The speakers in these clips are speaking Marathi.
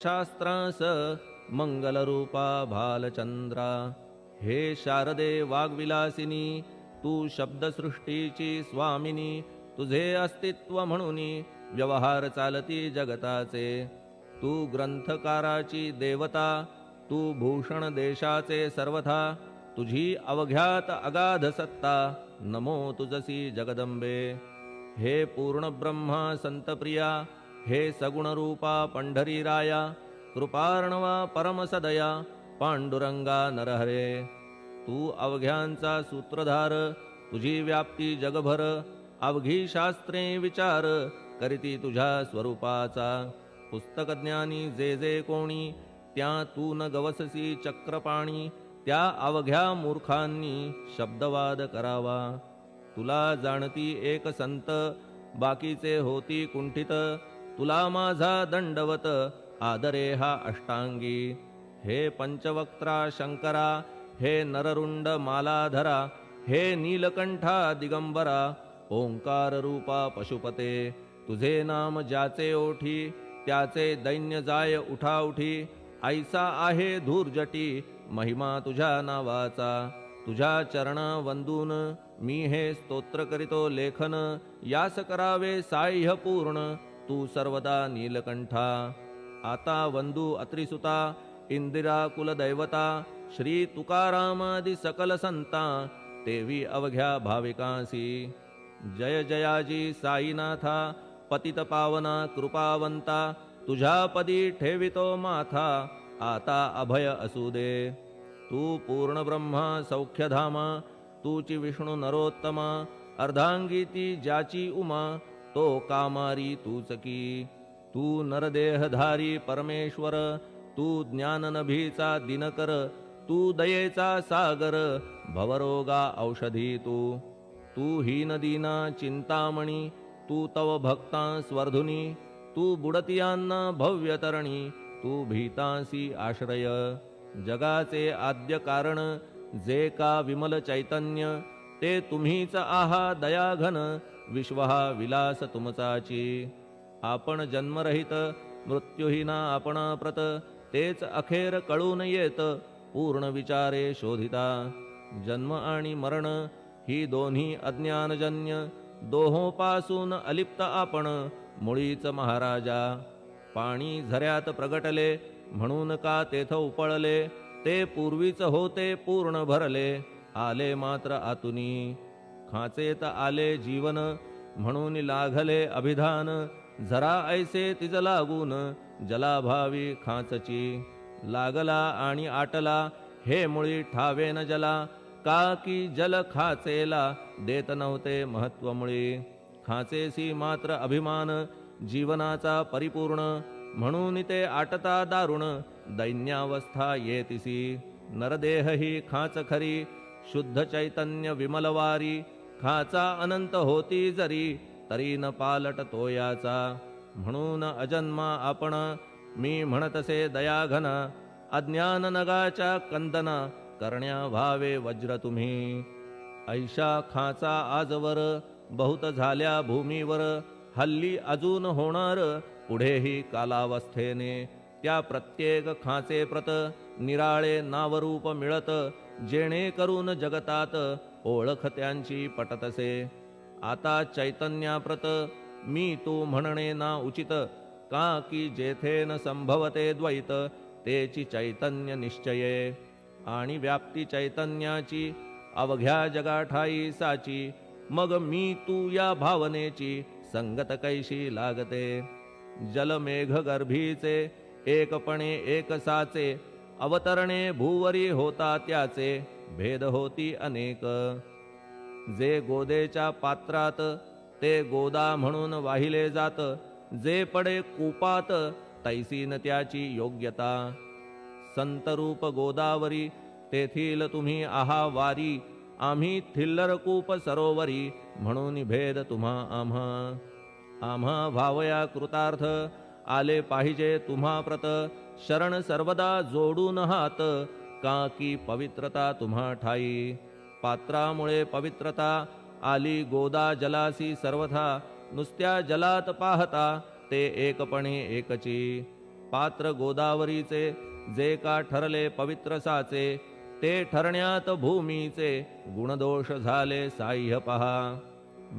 शास्त्रांस मंगलरूपा भालचंद्रा, हे शारदे वाग्विलासिनी, तू शब्दसृष्टीची स्वामिनी. तुझे अस्तित्व म्हणून व्यवहार चालती जगताचे. तू ग्रंथकाराची देवता, तू भूषण देशाचे सर्वथा. तुझी अवघ्यात अगाध सत्ता, नमो तुझसी जगदंबे. हे पूर्ण ब्रह्मा संतप्रिया, हे सगुणरूपा पंढरीराया. कृपार्णवा परमसदया, पांडुरंगा नरहरे. तू अवघ्यांचा सूत्रधार, तुझी व्याप्ती जगभर. अवघी शास्त्रे विचार, करीती तुझ्या स्वरूपाचा. पुस्तकज्ञानी जे जे कोणी, त्या तू न गवससी चक्रपाणी. त्या अवघ्या मूर्खांनी शब्दवाद करावा. तुला जाणती एक संत, बाकीचे होती कुंठित. तुला माझा दंडवत, आदरे हा अष्टांगी. हे पंचवक्त्रा शंकरा, हे नररुंड मालाधरा. हे नीलकंठा दिगंबरा, ओंकार रूपा पशुपते. तुझे नाम ज्याचे ओठी, त्याचे दैन्य जाय उठाउठी. ऐसा आहे धूर्जटी, महिमा तुझ्या नावाचा. तुझ्या चरण वंदून मी हे स्तोत्र करीतो लेखन. यास करावे साह्य पूर्ण, तू सर्वदा नीलकंठा. आता वंदू अत्रिसुता, इंदिरा कुलदैवता. श्री तुकारामादि सकल संता, तेवी अवघ्या भाविकांसी. जय जयाजी साईनाथा, पतित पावना कृपावंता. तुझ्या पदी ठेवितो माथा, आता अभय असू दे. तू पूर्ण ब्रह्मा सौख्यधामा, तूची विष्णू नरोत्तमा. अर्धांगीती ज्याची उमा, तो कामारी तूच की. तू नरदेहधारी परमेश्वर, तू ज्ञाननभीचा दिनकर. तू दयेचा सागर, भवरोगा औषधी तू. तू हीनदीना चिंतामणी, तू तव भक्ता स्वर्धुनी. तू बुडतियांना भव्यतरणी, तू भीतांसी आश्रय. जगाचे आद्य कारण, जे का विमल चैतन्य. ते तुम्हीच आहा दयाघन, विश्व हा विलास तुमचाची. आपण जन्मरहित, मृत्युहीना आपण प्रत. तेच अखेर कळून येत, पूर्ण विचारे शोधिता. जन्म आणि मरण ही दोन्ही अज्ञानजन्य. दोहोपासून अलिप्त आपण, मुळीच महाराजा. पाणी झऱ्यात प्रगटले, म्हणून का तेथ उपळले. ते पूर्वीच होते पूर्ण भरले, आले मात्र आतुनी. खाचेत आले जीवन, म्हणून लागले अभिधान. जरा ऐसे तिज लागून, जलाभावी खाचची. लागला आणि आटला, हे मुळी ठावेन जला. का की जल खाचेला, देत नव्हते महत्व मुळी. खाचेसी मात्र अभिमान, जीवनाचा परिपूर्ण. म्हणून ते आटता दारुण, दैन्यावस्था येतिसी. नरदेह ही खाच खरी, शुद्ध चैतन्य विमलवारी. खाचा अनंत होती जरी, तरी न पालट तो याचा. म्हणून अजन्मा आपण, मी म्हणतसे दयाघन. अज्ञान नगाच्या कंदना, करण्या व्हावे वज्र तुम्ही. ऐशा खाचा आजवर, बहुत झाल्या भूमीवर. हल्ली अजून होणार, पुढेही कालावस्थेने. त्या प्रत्येक खाचे प्रत, निराळे नावरूप मिळत. जेणे करून जगतात, ओळख त्यांची पटतसे. आता चैतन्याप्रत, मी तू म्हणणे ना उचित. का की जेथे न संभवते द्वैत, तेची चैतन्य निश्चये. आणि व्याप्ती चैतन्याची, अवघ्या जगाठाई साची. मग मी तू या भावनेची, संगत कैशी लागते. जलमेघ गर्भीचे, एकपणे एक साचे. अवतरणे भूवरी होता त्याचे, भेद होती अनेक. जे गोदेच्या पात्रात, ते गोदा म्हणून वाहिले जात. जे पडे कूपात, तैसी न त्याची योग्यता. संतरूप गोदावरी, तेथील तुम्ही आहा वारी. आम्ही थिल्लर कूप सरोवरी, म्हणून भेद तुम्हा आम्हा. आम्हा भावया कृतार्थ, आले पाहिजे तुम्हा प्रत. शरण सर्वदा जोडून हात, का की पवित्रता तुम्हा ठाई. पात्रामुळे पवित्रता, आली गोदा जलासी सर्वथा. नुसत्या जलात पाहता, ते एकपणे एकची. पात्र गोदावरीचे जे का ठरले पवित्र साचे ते ठरण्यात भूमीचे गुणदोष झाले साह्य पहा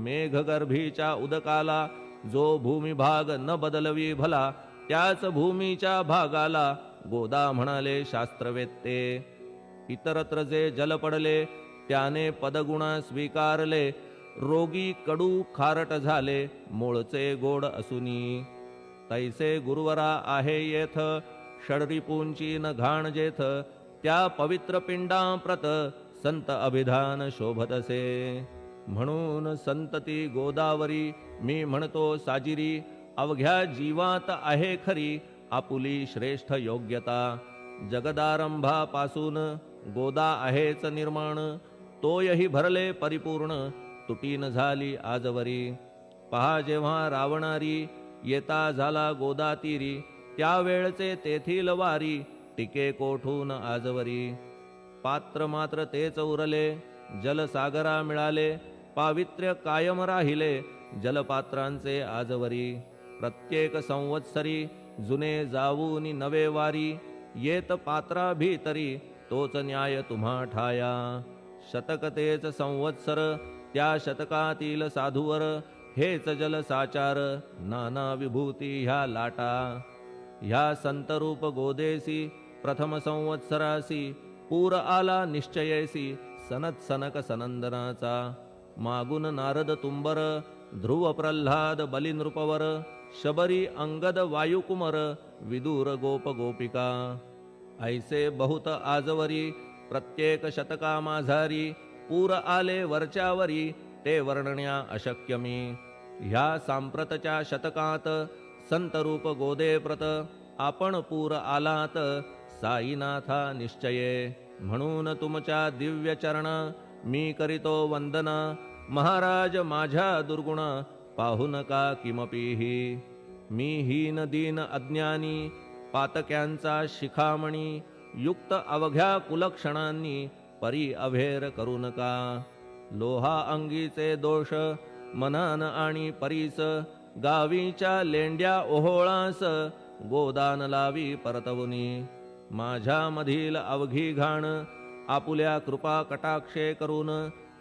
मेघगर्भीच्या उदकाला जो भूमिभाग न बदलवी भला त्याच भूमीच्या भागाला गोदा म्हणाले शास्त्रवेत्ते इतरत्र जे जल पडले त्याने पदगुण स्वीकारले रोगी कडू खारट झाले मूळचे गोड असुनी तैसे गुरुवरा आहे येथ षडरिपूंची न घाण जेथ त्या पवित्र पिंडाप्रत संत अभिधान शोभतसे म्हणून संतती गोदावरी मी म्हणतो साजिरी अवघ्या जीवात आहे खरी आपुली श्रेष्ठ योग्यता जगदारंभापासून गोदा आहेच निर्माण तोयही भरले परिपूर्ण तुटीन झाली आजवरी पहा जेव्हा रावणारी येता झाला गोदा तीरी त्यावेळचे तेथील वारी टिके कोठून आजवरी पात्र मात्र तेच उरले जलसागरा मिळाले पावित्र्य कायम राहिले जलपात्रांचे आजवरी प्रत्येक संवत्सरी जुने जाऊनी नवे वारी येत पात्रा भीतरी तोच न्याय तुम्हा ठाया शतक तेच संवत्सर त्या शतकातील साधूवर हेच जल साचार नाना विभूती ह्या लाटा ह्या संतरूप गोदेसी प्रथम संवत्सरासी पूर आला निश्चयेसी सनत सनक सनंदनाचा मागून नारद तुंबर ध्रुव प्रल्हाद बलिनृपवर शबरी अंगद वायुकुमर विदूर गोप गोपिका ऐसे बहुत आजवरी प्रत्येक शतका माझारी पूर आले वरच्यावरी ते वर्णण्या अशक्य मी ह्या सांप्रतच्या शतकात संतरूप गोदे प्रत आपण पूर आलात साईनाथा निश्चये म्हणून तुमच्या दिव्य चरण मी करीतो वंदना महाराज माझ्या दुर्गुण पाहू नका किमपीही मी हीन दीन अज्ञानी पातक्यांचा शिखामणी युक्त अवघ्या कुलक्षणांनी परी अभेर करू नका लोहा अंगीचे दोष मनान आणि परीस गावीच्या लेंड्या ओहोळास गोदान लावी परतवुनी माझ्या मधील अवघी घाण आपुल्या कृपा कटाक्षे करून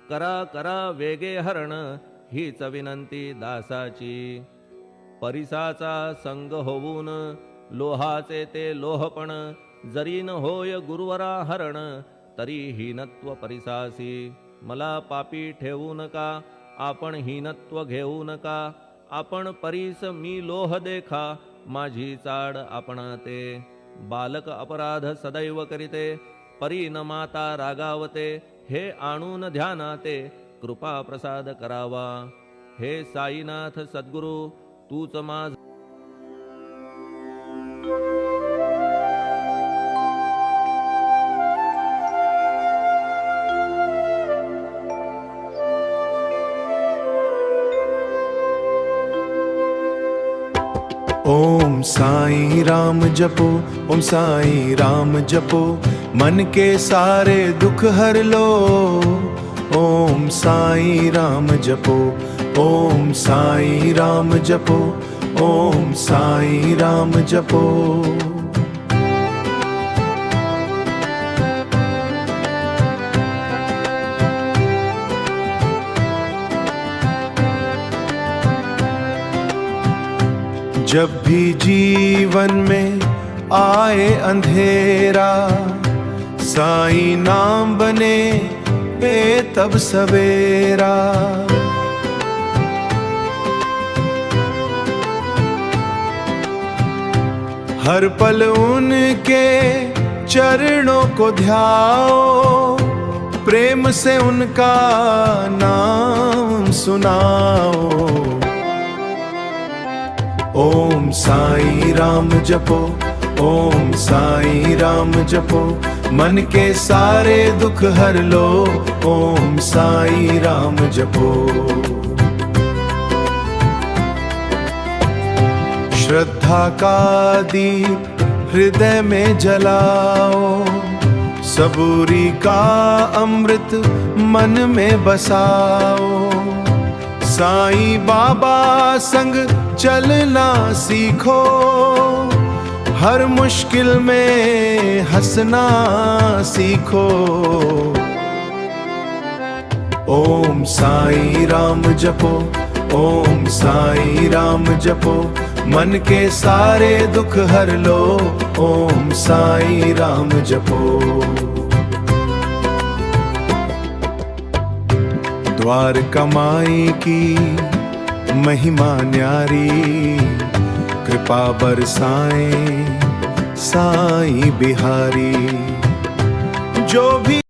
करा करा वेगे हरण हीच विनंती दासाची परिसाचा संग होऊन लोहाचे ते लोहपण जरीन होय गुरुवरा हरण तरी हीनत्व परिसासी मला पापी ठेवू नका आपण हीनत्व घेऊ नका आपण परीस मी लोह देखा माझी चाड आपणाते बालक अपराध सदैव करीते परी न माता रागावते हे आणून ध्यानाते कृपा प्रसाद करावा हे साईनाथ सद्गुरु तूच माझ ओम साई राम जपो, ओम साई राम जपो, मन के सारे दुख हर लो। ओम साई राम जपो, ओम साई राम जपो, ओम साई राम जपो। जब भी जीवन में आए अंधेरा, साई नाम बने पे तब सवेरा। हर पल उनके चरणों को ध्याओ, प्रेम से उनका नाम सुनाओ। ओम साई राम जपो, ओम साई राम जपो, मन के सारे दुख हर लो। ओम साई राम जपो। श्रद्धा का दीप हृदय में जलाओ, सबूरी का अमृत मन में बसाओ। साईं बाबा संग चलना सीखो, हर मुश्किल में हंसना सीखो। ओम साईं राम जपो, ओम साईं राम जपो, मन के सारे दुख हर लो। ओम साईं राम जपो। द्वारका माई की महिमा न्यारी, कृपा बरसाएं साईं बिहारी। जो भी